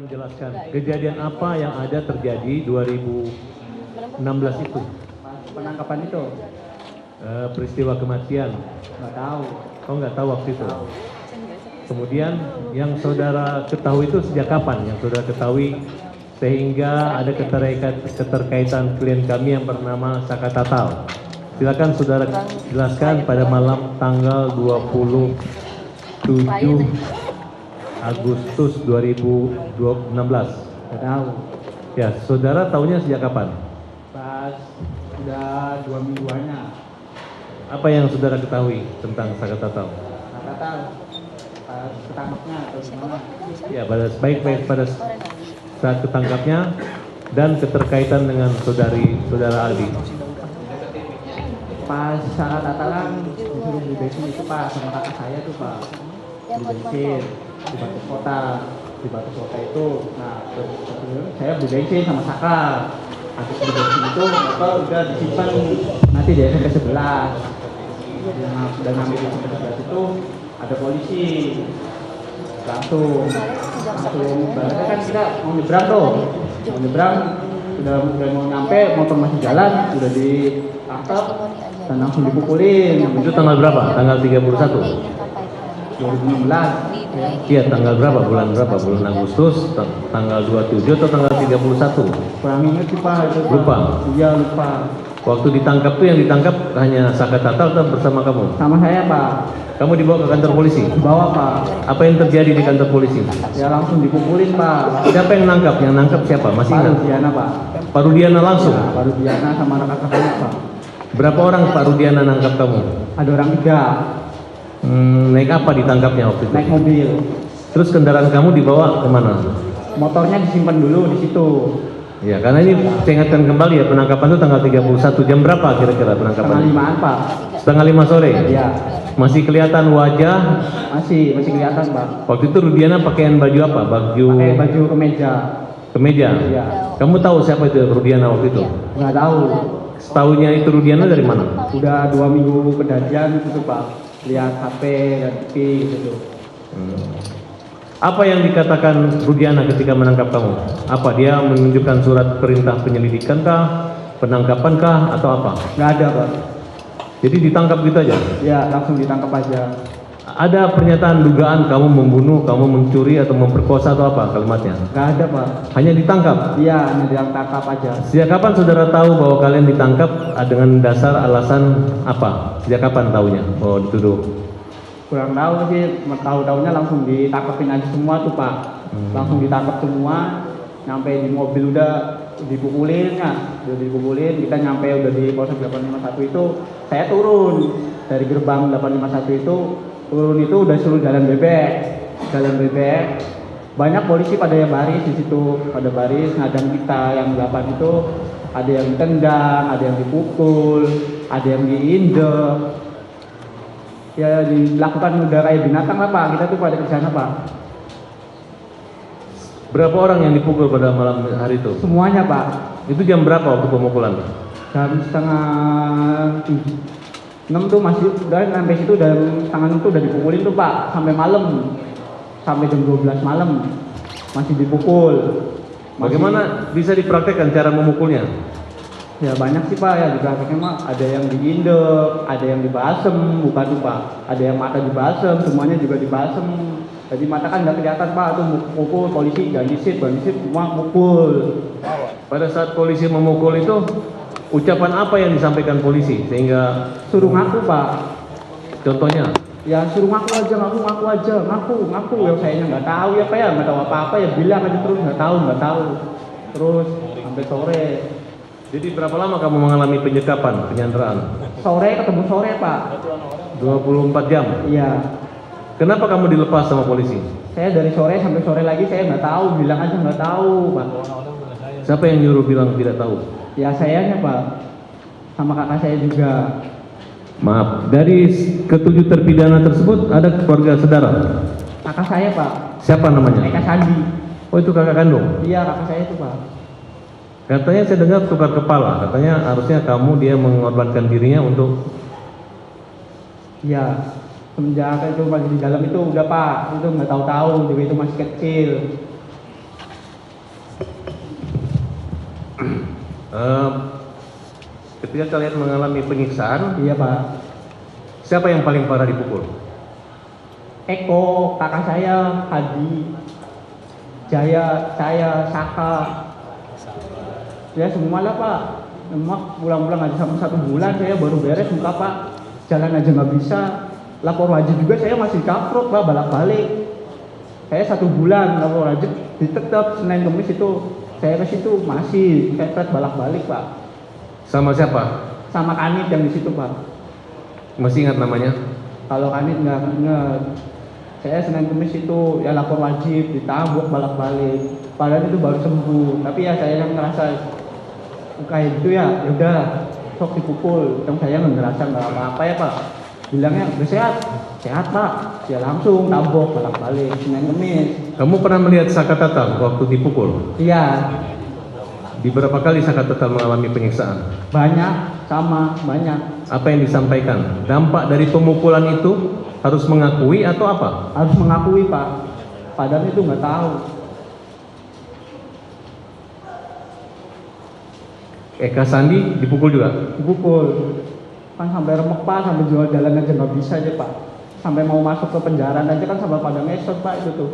menjelaskan kejadian apa yang ada terjadi 2016 itu? Penangkapan itu Peristiwa kematian. nggak tahu. Oh, nggak tahu waktu itu. Kemudian yang saudara ketahui itu sejak kapan? Yang saudara ketahui sehingga ada keterkaitan klien kami yang bernama Saka Tatal. Silakan saudara jelaskan pada malam tanggal 27 Agustus 2016. Nggak tahu. Ya, saudara tahunya sejak kapan? Pas udah 2 mingguannya. Apa yang saudara ketahui tentang Saka Tatal? Nggak tahu. Pas ketangkapnya atau gimana? Ya, baik pada saat ketangkapnya dan keterkaitan dengan saudara Aldi. Pas saat Tatalan disuruh beli bensin itu Pak sama kakak saya tuh Pak. Beli bensin di Batu Kota. Di Batu Kota itu, nah terus saya beli bensin sama Saka. Habis beli bensin itu Bapak udah disimpan nanti di SMP 11. Dan ngambil di SMP 11 itu ada polisi. Langsung berarti kan kita mau nyebrang tuh. Mau nyebrang udah mau nyampe, motor masih jalan, udah ditangkap dan langsung dipukulin. Itu tanggal berapa? Tanggal 31? 2016. Iya, tanggal berapa? Bulan berapa? Bulan Agustus, tanggal 27 atau tanggal 31? Kurang ingat sih Pak. Itu, Pak. Lupa? Iya lupa. Waktu ditangkap tuh yang ditangkap hanya Saka Tatal atau bersama kamu? Sama saya Pak. Kamu dibawa ke kantor polisi? Dibawa Pak. Apa yang terjadi di kantor polisi? Ya langsung dipukulin Pak. Siapa yang nangkap? Yang nangkap siapa? Masih Pak ingat? Rudiana Pak. Pak Rudiana langsung? Ya, Pak Rudiana sama rekan-rekannya Pak. Berapa orang Pak Rudiana nangkap kamu? Ada orang 3. Naik apa ditangkapnya waktu itu? Naik mobil. Terus kendaraan kamu dibawa kemana? Motornya disimpan dulu di situ. Ya, karena ini saya ingatkan kembali ya, penangkapan itu tanggal 31. Jam berapa kira-kira Setengah penangkapan? 5-an Pak. Setengah 5 sore? Iya. Masih kelihatan wajah? Masih kelihatan Pak. Waktu itu Rudiana pakaian baju apa? Pakai baju kemeja. Kemeja? Iya. Kamu tahu siapa itu Rudiana waktu itu? Nggak tahu. Setahunya itu Rudiana dari mana? Udah 2 minggu kejadian gitu Pak. Lihat HP dan TV gitu. Apa yang dikatakan Rudiana ketika menangkap kamu? Apa dia menunjukkan surat perintah penyelidikan kah? Penangkapan kah? Atau apa? Nggak ada Pak. Jadi ditangkap gitu aja? Ya langsung ditangkap aja. Ada pernyataan dugaan kamu membunuh, kamu mencuri atau memperkosa atau apa kalimatnya? Nggak ada Pak. Hanya ditangkap? Iya hanya ditangkap aja. Sejak kapan saudara tahu bahwa kalian ditangkap dengan dasar alasan apa? Sejak kapan tahunya bahwa dituduh? Kurang tahu sih, tahu-tahunya langsung ditangkapin aja semua tuh Pak. Langsung ditangkap semua. Nyampe di mobil udah dipukulin ya. Udah dipukulin, kita nyampe udah di Polsek 851 itu saya turun dari gerbang 851 itu. Turun itu udah suruh jalan bebek. Banyak polisi pada yang baris di situ, pada baris ngadang kita yang 8 itu. Ada yang ditendang, ada yang dipukul, ada yang diinjek. Ya dilakukan udah kayak binatang lah Pak, kita tuh pada kesana Pak. Berapa orang yang dipukul pada malam hari itu? Semuanya Pak. Itu jam berapa waktu pemukulan? Jam setengah 6 tuh masih udah sampai situ, dan setengah 6 tuh udah dipukulin tuh Pak sampai malam, sampai jam 12 malam masih dipukul. Bagaimana bisa dipraktekkan cara memukulnya? Ya banyak sih Pak ya, di prakteknya mah ada yang diindek, ada yang dibasem, bukan tuh Pak, ada yang mata dibasem, semuanya juga dibasem. Jadi mata kan nggak kelihatan Pak, tuh mukul polisi ganisit semua mukul. Pada saat polisi memukul itu, ucapan apa yang disampaikan polisi sehingga Suruh ngaku Pak. contohnya? Ya suruh ngaku aja. Yang sayanya nggak tahu ya Pak ya, nggak tahu apa-apa ya, bilang aja terus nggak tahu. Terus sampai sore. Jadi berapa lama kamu mengalami penyekapan, penyanderaan? Sore ketemu sore Pak. 24 jam? Iya. Kenapa kamu dilepas sama polisi? Saya dari sore sampai sore lagi saya nggak tahu, bilang aja nggak tahu Pak. Siapa yang nyuruh bilang tidak tahu? Ya sayanya Pak, sama kakak saya juga. Maaf, dari ketujuh terpidana tersebut ada keluarga saudara? Kakak saya Pak. Siapa namanya? Eka Sandi. Oh, itu kakak kandung? Iya kakak saya itu Pak. Katanya saya dengar tukar kepala, katanya harusnya kamu dia mengorbankan dirinya untuk... Iya, semenjak itu masih di dalam itu udah Pak, itu nggak tahu-tahu juga, itu masih kecil. Eh, ketika kalian mengalami penyiksaan, Iya Pak. siapa yang paling parah dipukul? Eko, kakak saya, Hadi, Jaya, saya, Saka. Ya semua lah Pak. Emak pulang-pulang aja sampai 1 bulan saya baru beres muka Pak. Jalan aja nggak bisa. Lapor wajib juga saya masih kaprok Pak, balik-balik. Saya 1 bulan lapor wajib, ditetap Senin Kemis itu saya ke situ masih kepret balik-balik Pak. Sama siapa? Sama Kanit yang di situ Pak. Masih ingat namanya? Kalau Kanit nggak inget. Saya Senin Kemis itu ya lapor wajib, ditabuk balik-balik. Padahal itu baru sembuh. Tapi ya saya yang ngerasa kayak gitu ya, udah sok dipukul. Yang saya nggak ngerasa nggak apa-apa ya Pak. Bilangnya udah sehat, sehat Pak. Ya langsung tabok balik-balik Senin Kemis. Kamu pernah melihat Saka Tatal waktu dipukul? Iya, Di berapa kali Saka Tatal mengalami penyiksaan? banyak sama banyak. Apa yang disampaikan? Dampak dari pemukulan itu harus mengakui atau apa? Harus mengakui Pak. Padahal itu nggak tahu. Eka Sandi dipukul juga? Dipukul. Kan sampai remek Pak, sampai jual jalan aja nggak bisa aja Pak. Sampai mau masuk ke penjara aja kan sampai pada ngesot Pak itu tuh.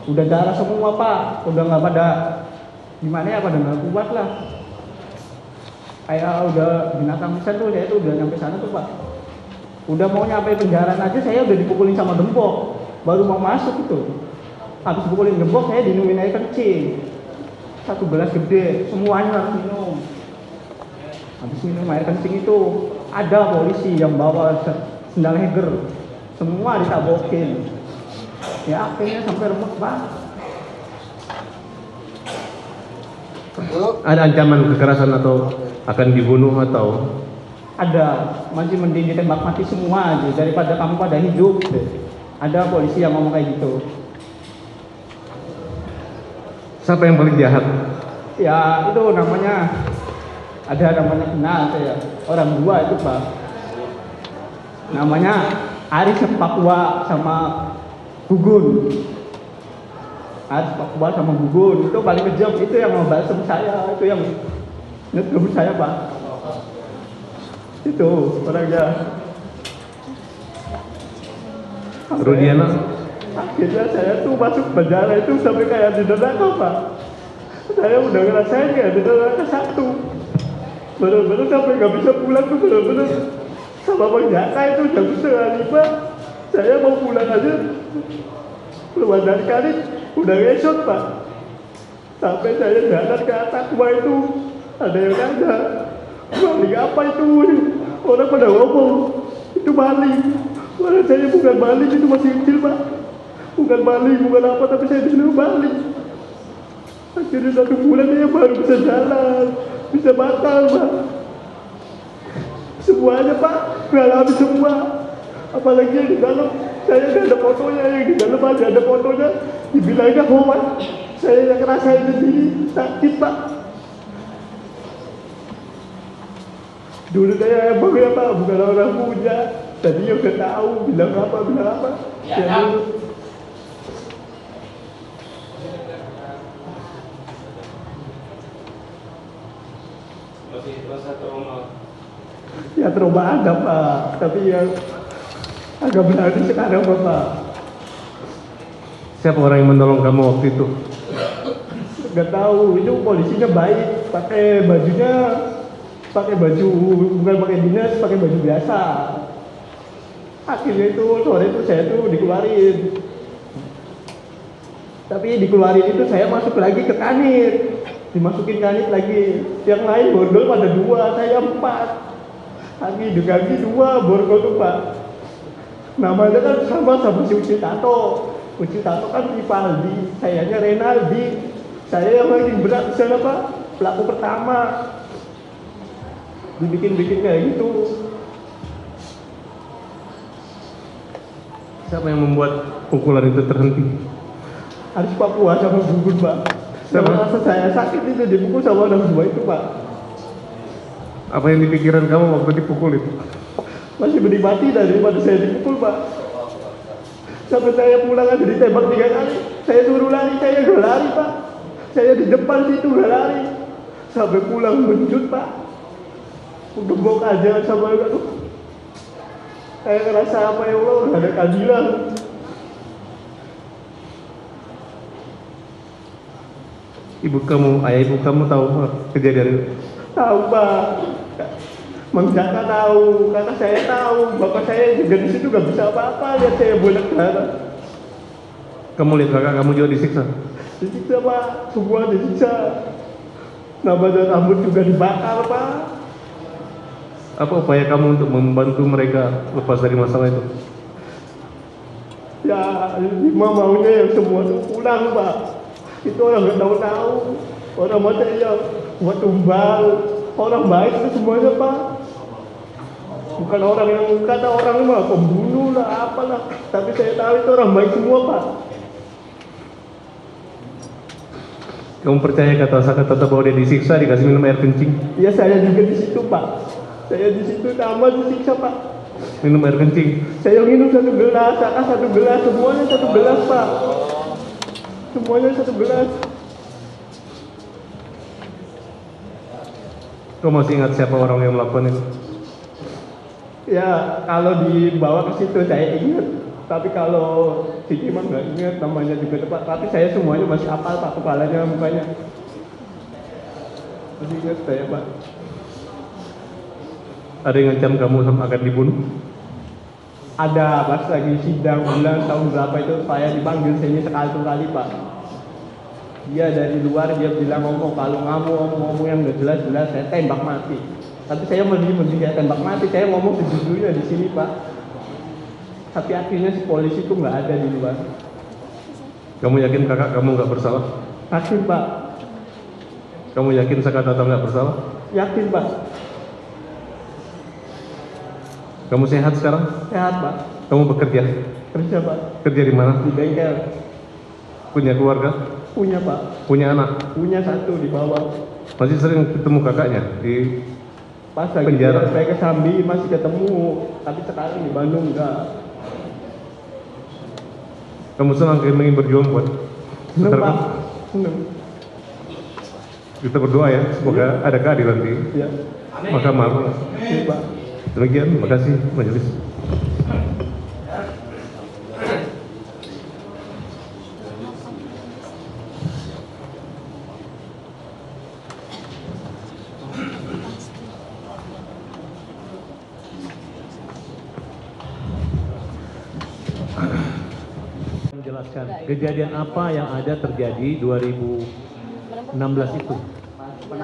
Udah darah semua Pak, udah nggak pada gimana ya, pada nggak kuat lah. Kayak udah binatang pisan tuh, saya tuh udah nyampe sana tuh Pak. Udah mau nyampe penjara aja saya udah dipukulin sama gembok, baru mau masuk itu. Habis dipukulin gembok saya dinumin air kencing. 1 gelas gede, semuanya harus minum. Habis minum air kencing itu ada polisi yang bawa sendal heger, semua ditabokin. Ya akhirnya sampai remek Pak. Ada ancaman kekerasan atau akan dibunuh atau? Ada, masih mending ditembak mati semua aja daripada kamu pada hidup. Ada polisi yang ngomong kayak gitu. Siapa yang paling jahat? Ya itu namanya, ada namanya kenal saya, orang 2 itu Pak. Namanya Aris Papua sama Gugun. Aris Papua sama Gugun itu paling kejam, itu yang mau balsem saya, itu yang nyetum saya Pak. Itu orangnya. Rudiana? Akhirnya saya tuh masuk penjara itu sampai kayak di neraka Pak. Saya udah ngerasain kayak di neraka 1. Bener-bener sampai nggak bisa pulang tuh, bener-bener sama Bang Jaka itu jam 4:30. Saya mau pulang aja, keluar dari Kanit udah ngesot Pak. Sampai saya jalan ke Atakwa itu ada yang nanya, maling apa itu? Orang pada ngomong itu maling. Padahal saya bukan maling, itu masih kecil Pak. Bukan maling, bukan apa, tapi saya disuruh maling. Akhirnya 1 bulan saya baru bisa jalan, bisa makan Pak. Semuanya Pak, ngalami semua. Apalagi yang di dalam, saya nggak ada fotonya, yang di dalam aja ada fotonya. Dibilangnya hoax, saya yang ngerasain sendiri, sakit Pak. Dulu saya emang ya Pak, bukan orang punya. Tadi ya udah tahu, bilang apa. Ya dulu. Ya trauma ada Pak, tapi ya agak berarti sekarang Bapak. Siapa orang yang menolong kamu waktu itu? Gak tahu, itu polisinya baik, pakai bajunya, pakai baju bukan pakai dinas, pakai baju biasa. Akhirnya itu sore itu saya tuh dikeluarin. Tapi dikeluarin itu saya masuk lagi ke Kanit, dimasukin Kanit lagi. Yang lain borgol pada 2, saya 4. Lagi 2 borgol tuh Pak. Namanya kan sama si Uci Tato. Uci Tato kan Rivaldi, sayanya Renaldi. Saya yang paling berat di sana Pak, pelaku pertama. Dibikin kayak gitu. Siapa yang membuat pukulan itu terhenti? Harus Papua sama Gugun Pak. Sama rasa saya sakit itu dipukul sama orang 2 itu Pak. Apa yang dipikiran kamu waktu dipukul itu? Masih mending mati daripada saya dipukul Pak. Sampai saya pulang aja ditembak 3 kali. Saya suruh lari, saya gak lari Pak. Saya di depan situ gak lari. Sampai pulang benjut Pak. Udah mau aja sama aduh. Saya ngerasa apa ya Allah, udah ada keadilan. Ayah ibu kamu tahu kejadian itu? Tahu Pak. Mang Jaka tahu, kakak saya tahu, bapak saya juga di situ gak bisa apa-apa, lihat saya bolak darah. Kamu lihat kakak kamu juga disiksa? Disiksa Pak, semua disiksa. Nama dan rambut juga dibakar Pak. Apa upaya kamu untuk membantu mereka lepas dari masalah itu? Ya, Lima maunya yang semua tuh pulang Pak. Itu orang gak tahu-tahu. Orang macam yang buat tumbal, orang baik itu semuanya Pak. Bukan orang yang kata orang mah pembunuh lah apalah. Tapi saya tahu itu orang baik semua Pak. Kamu percaya kata bahwa dia disiksa dikasih minum air kencing? Ya saya juga di situ Pak. Saya di situ sama disiksa Pak. Minum air kencing? Saya minum 1 gelas, kakak 1 gelas, semuanya 1 gelas Pak. Semuanya 1 gelas. Kau masih ingat siapa orang yang melakukan itu? Ya kalau dibawa ke situ saya ingat. Tapi kalau Siti mah nggak ingat namanya juga tepat. Tapi saya semuanya masih hafal Pak, kepalanya, mukanya. Masih ingat saya Pak. Ada yang ngancam kamu akan dibunuh? Ada pas lagi sidang bulan tahun berapa itu saya dipanggil sini sekali Pak. Dia dari luar dia bilang ngomong kalau kamu ngomong yang nggak jelas-jelas saya tembak mati. Tapi saya mending ya tembak mati. Saya ngomong sejujurnya di sini Pak. Tapi akhirnya si polisi itu nggak ada di luar. Kamu yakin kakak kamu nggak bersalah? Yakin Pak. Kamu yakin Sakatata nggak bersalah? Yakin Pak. Kamu sehat sekarang? Sehat Pak. Kamu bekerja? Kerja Pak. Kerja di mana? Di bengkel. Punya keluarga? Punya Pak. Punya anak? Punya 1 di bawah. Masih sering ketemu kakaknya di Pas lagi penjara? saya ke Sambi masih ketemu. Tapi sekarang di Bandung enggak. Kamu senang ingin berjuang buat Seneng saudara Pak. kamu? Seneng. Kita berdoa ya, semoga ada keadilan di Ya. Mahkamah Agung. Iya Pak. Demikian, terima kasih majelis. Menjelaskan kejadian apa yang ada terjadi 2016 itu.